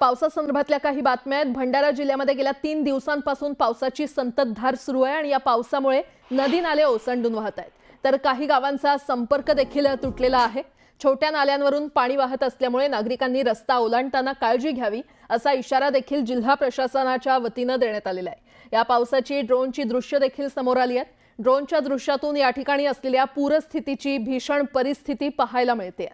पावसासंदर्भातल्या काही बातम्या आहेत। भंडारा जिल्ह्यामध्ये गेल्या 3 दिवसांपासून पावसाची संततधार सुरू आहे आणि या पावसामुळे नदी नाले ओसंडून वाहत आहेत। तर काही गावांचा संपर्क देखील तुटलेला आहे। छोट्या नाल्यांवरून पाणी वाहत असल्यामुळे नागरिकांनी रस्ता ओलांडताना काळजी घ्यावी असा इशारा देखील जिल्हा प्रशासनाच्या वतीने देण्यात आलेला आहे। या पावसाची ड्रोनची दृश्य देखील समोर आली आहेत। ड्रोनच्या दृश्यातून या ठिकाणी असलेल्या पूरस्थितीची भीषण परिस्थिती पाहायला मिळते।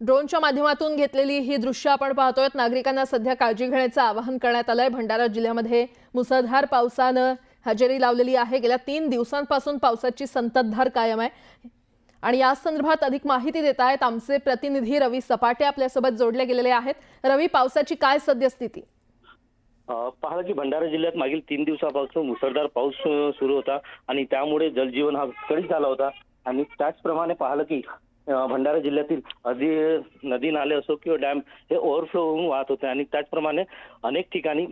ड्रोनच्या माध्यमातून घेतलेली ही दृश्य आपण पाहतोय। नागरिकांना सध्या काळजी घेण्याचं आवाहन करण्यात आलंय। भंडारा जिल्ह्यामध्ये मुसळधार पावसाने हजेरी लावलेली आहे। गेल्या 3 दिवसांपासून पावसाची संततधार कायम आहे आणि या संदर्भात अधिक माहिती देत आहेत आमचे प्रतिनिधी रवी सपाटे आपल्यासोबत जोडले गेलेले आहेत। रवी, पावसाची काय सद्यस्थिती? पहा की भंडारा जिल्ह्यात मागील 3 दिवसापासून मुसळधार पाऊस सुरू होता आणि त्यामुळे जनजीवन हा विस्कळीत झाला होता। आणि त्याचप्रमाणे पाहिलं की भंडारा जिल्ह्यातील नदी नाले असो किंवा डॅम हे ओव्हरफ्लो होऊन वाहत होते आणि त्याचप्रमाणे अनेक ठिकाणी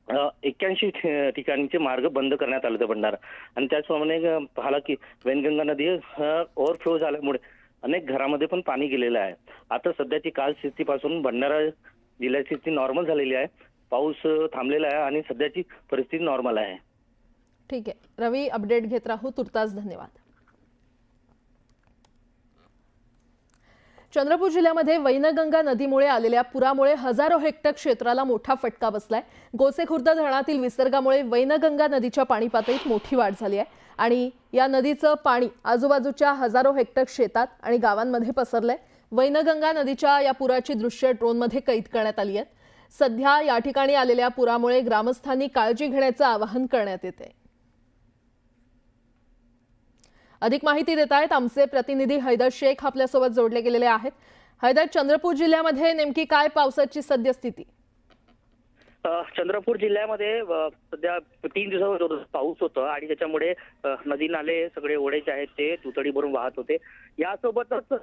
81 ठिकाणचे मार्ग बंद करण्यात आले होते भंडारा। आणि त्याचप्रमाणे पाहिलं की वैनगंगा नदी ओव्हरफ्लो झाल्यामुळे अनेक घरामध्ये पण पाणी गेलेलं आहे। आता सध्याची काल स्थितीपासून भंडारा जिल्ह्याची स्थिती नॉर्मल झालेली आहे। पाऊस थांबलेला आहे आणि सध्याची परिस्थिती नॉर्मल आहे। ठीक आहे रवी, अपडेट घेत राहू। तुर्तास धन्यवाद। चंद्रपूर जिल्ह्यामध्ये वैनगंगा नदीमुळे आलेल्या पुरामुळे हजारो हेक्टर क्षेत्राला मोठा फटका बसलाय। गोसेखुर्द धरणातील विसर्गामुळे वैनगंगा नदीच्या पाणी पातळीत मोठी वाढ झाली आहे आणि या नदीचं पाणी आजूबाजूच्या हजारो हेक्टर शेतात आणि गावांमध्ये पसरलंय। वैनगंगा नदीच्या या पुराची दृश्य ड्रोनमध्ये कैद करण्यात आली आहेत। सध्या या ठिकाणी आलेल्या पुरामुळे ग्रामस्थांनी काळजी घेण्याचं आवाहन करण्यात येते। अधिक माहिती देत आहेत आमचे प्रतिनिधी हैदर शेख आपल्यासोबत जोडले गेलेले आहेत। हैदर, चंद्रपूर जिल्ह्यामध्ये नेमकी काय पावसाची सद्यस्थिती? चंद्रपूर जिल्ह्यामध्ये सध्या 3 दिवसापासून पाऊस होता आणि त्याच्यामुळे नदी नाले सगळे ओढे जे आहेत ते तुतडी भरून वाहत होते। यासोबतच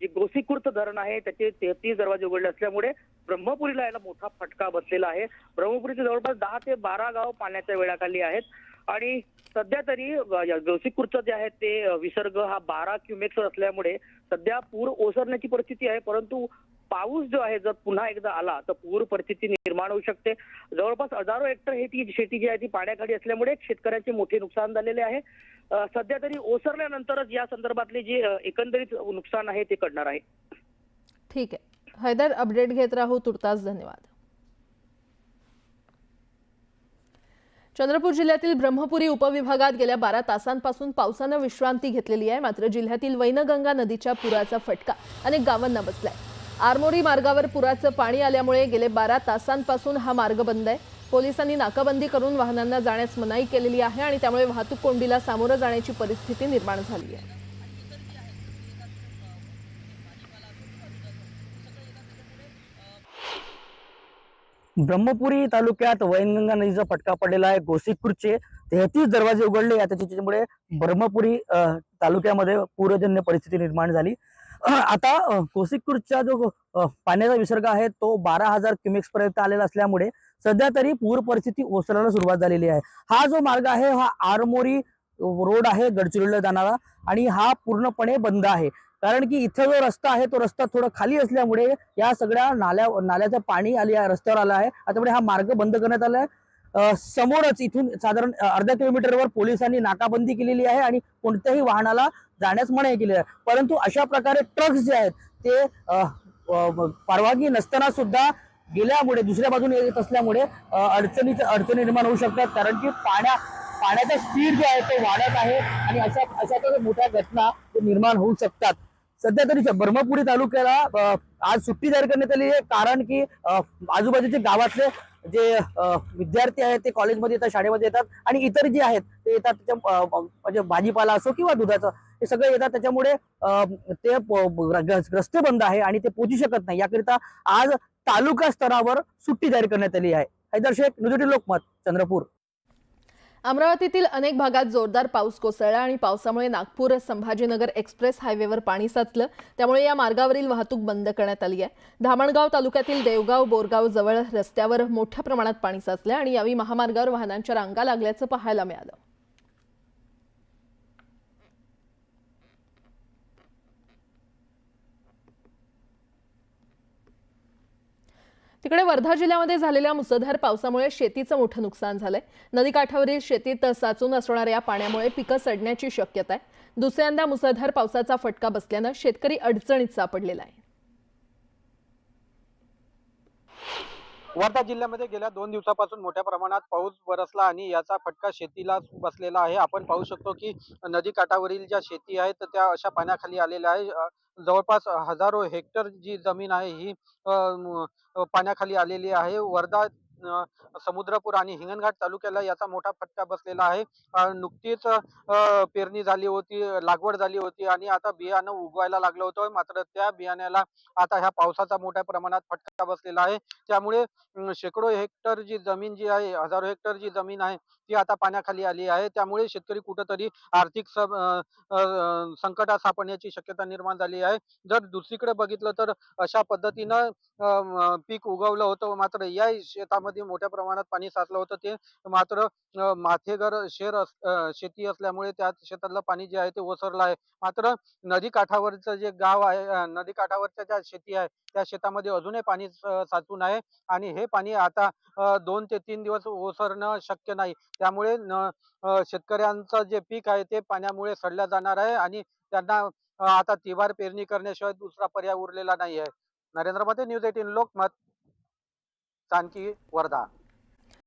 जे गोसीखुर्द धरण आहे त्याचे 33 दरवाजे उघडले असल्यामुळे ब्रह्मपुरीला याला मोठा फटका बसलेला आहे। ब्रह्मपुरीचे जवळपास 10 ते 12 गाव पाण्याच्या वेळाखाली आहेत आणि सध्या तरी गोसीखुर्द जे आहे ते विसर्ग हा 12 क्युमेक्स असल्यामुळे सध्या पूर ओसरण्याची परिस्थिती आहे। परंतु पाऊस जो आहे जर पुन्हा एकदा आला तर पूर परिस्थिती निर्माण होऊ शकते। जवळपास हजारो हेक्टर ही शेती जी आहे ती पाण्याखाली असल्यामुळे शेतकऱ्यांचे मोठे नुकसान झालेले आहे। सध्या तरी ओसरल्यानंतरच या संदर्भातले जे एकंदरीत नुकसान आहे ते कळणार आहे। ठीक आहे हैदर, अपडेट घेत राहू। तुर्तास धन्यवाद। चंद्रपूर जिल्ह्यातील ब्रह्मपुरी उपविभागात गेल्या 12 तासांपासून पावसाने विश्रांती घेतलेली आहे। मात्र जिल्ह्यातील वैनगंगा नदीच्या पुराचा फटका अनेक गावांना बसलाय। आरमोरी मार्गावर पुराचं पाणी आल्यामुळे गेले 12 तासांपासून हा मार्ग बंद आहे। पोलिसांनी नाकाबंदी करून वाहनांना जाण्यास मनाई केलेली आहे आणि त्यामुळे वाहतूक कोंडीला सामोरं जाण्याची परिस्थिती निर्माण झाली आहे। ब्रह्मपुरी तालुक्यात वैनगंगा नदीचा फटका पडलेला आहे। गोसीखुर्दचे 33 दरवाजे उघडले त्याच्यामुळे ब्रह्मपुरी तालुक्यामध्ये पूरजन्य परिस्थिती निर्माण झाली। आता गोसीखुर्दचा जो पाण्याचा विसर्ग आहे तो 12,000 क्युमेक्स पर्यंत आलेला असल्यामुळे सध्या तरी पूर परिस्थिती ओसरायला सुरुवात झालेली आहे। हा जो मार्ग आहे हा आरमोरी रोड आहे गडचिरोलीला जाणारा आणि हा पूर्णपणे बंद आहे। कारण की इथं जो रस्ता आहे तो रस्ता थोडा खाली असल्यामुळे या सगळ्या नाल्याचं पाणी रस्त्यावर आलं आहे। त्यामुळे हा मार्ग बंद करण्यात आला आहे। समोरच इथून साधारण अर्ध्या किलोमीटरवर पोलिसांनी नाकाबंदी केलेली आहे आणि कोणत्याही वाहनाला जाण्यास मनाई केली आहे। परंतु अशा प्रकारे ट्रक्स जे आहेत ते परवानगी नसताना सुद्धा गेल्यामुळे दुसऱ्या बाजूने येत असल्यामुळे अडचणी निर्माण होऊ शकतात। कारण की पाण्याचा स्पीड जो आहे तो वाढत आहे आणि अशा मोठ्या घटना निर्माण होऊ शकतात। सध्या तरी ब्रह्मपुरी तालुक्याला आज सुट्टी जाहीर करण्यात आली आहे। कारण की आजूबाजूचे गावातले जे विद्यार्थी आहेत ते कॉलेजमध्ये येतात, शाळेमध्ये येतात आणि इतर जे आहेत ते येतात त्याच्या म्हणजे भाजीपाला असो किंवा दुधाचं हे सगळे येतात। त्याच्यामुळे ते रस्ते बंद आहे आणि ते पोहोचू शकत नाही। याकरिता आज तालुका स्तरावर सुट्टी जाहीर करण्यात आली आहे। हैदर शेख, न्यूज 18 लोकमत, चंद्रपूर। अमरावतीतील अनेक भागात जोरदार पाऊस कोसळला आणि पावसामुळे नागपूर संभाजीनगर एक्सप्रेस हायवेवर पाणी साचलं। त्यामुळे या मार्गावरील वाहतूक बंद करण्यात आली आहे। धामणगाव तालुक्यातील देवगाव बोरगाव जवळ रस्त्यावर मोठ्या प्रमाणात पाणी साचलं आणि यावेळी महामार्गावर वाहनांच्या रांगा लागल्याचं पाहायला मिळालं। तिकडे वर्धा जिल्ह्यामध्ये झालेल्या मुसळधार पावसामुळे शेतीचं मोठं नुकसान झालंय. नदीकाठावरील शेतीत साचून असणाऱ्या पाण्यामुळे पिकं सडण्याची शक्यता आहे. दुसऱ्यांदा मुसळधार पावसाचा फटका बसल्यानं शेतकरी अडचणीत सापडलेला आहे. वर्धा जिल्ह्यामध्ये गेल्या 2 दिवसापासून मोठ्या प्रमाणात पाऊस बरसला आणि याचा फटका शेतीला बसलेला आहे. आपण पाहू शकतो की नदी काठावरील ज्या शेती आहेत त्या अशा पाण्याखाली आलेल्या आहे. जवळपास हजारो हेक्टर जी जमीन आहे ही पाण्याखाली आलेली आहे. वर्धा, समुद्रपूर आणि हिंगणघाट तालुक्याला याचा मोठा फटका बसलेला आहे. नुकतीच पेरणी झाली होती, लागवड झाली होती आणि आता बियाणं उगवायला लागलं होतं. मात्र त्या बियाण्याला आता ह्या पावसाचा मोठ्या प्रमाणात फटका बसलेला आहे. त्यामुळे शेकडो हेक्टर जी जमीन जी आहे, हजारो हेक्टर जी जमीन आहे ती आता पाण्याखाली आली आहे. त्यामुळे शेतकरी कुठेतरी आर्थिक संकटात सापडण्याची शक्यता निर्माण झाली आहे. जर दुसरीकडे बघितलं तर अशा पद्धतीनं पीक उगवलं होतं, मात्र या शेतामध्ये मोठ्या प्रमाणात पाणी साचलं होतं. ते मात्र माथेघर शेती असल्यामुळे त्या शेतातलं पाणी जे आहे ते ओसरलं आहे. मात्र नदी काठावरचं जे गाव आहे, नदी काठावरच्या ज्या शेती आहे त्या शेतामध्ये अजूनही पाणी साचून आहे आणि हे पाणी आता 2 ते 3 दिवस ओसरणं शक्य नाही. त्यामुळे शेतकऱ्यांचं जे पीक आहे ते पाण्यामुळे सडलं जाणार आहे आणि त्यांना आता तिबार पेरणी करण्याशिवाय दुसरा पर्याय उरलेला नाही आहे. नरेंद्र मध्ये, न्यूज 18 लोकमत, चांदकी, वर्धा.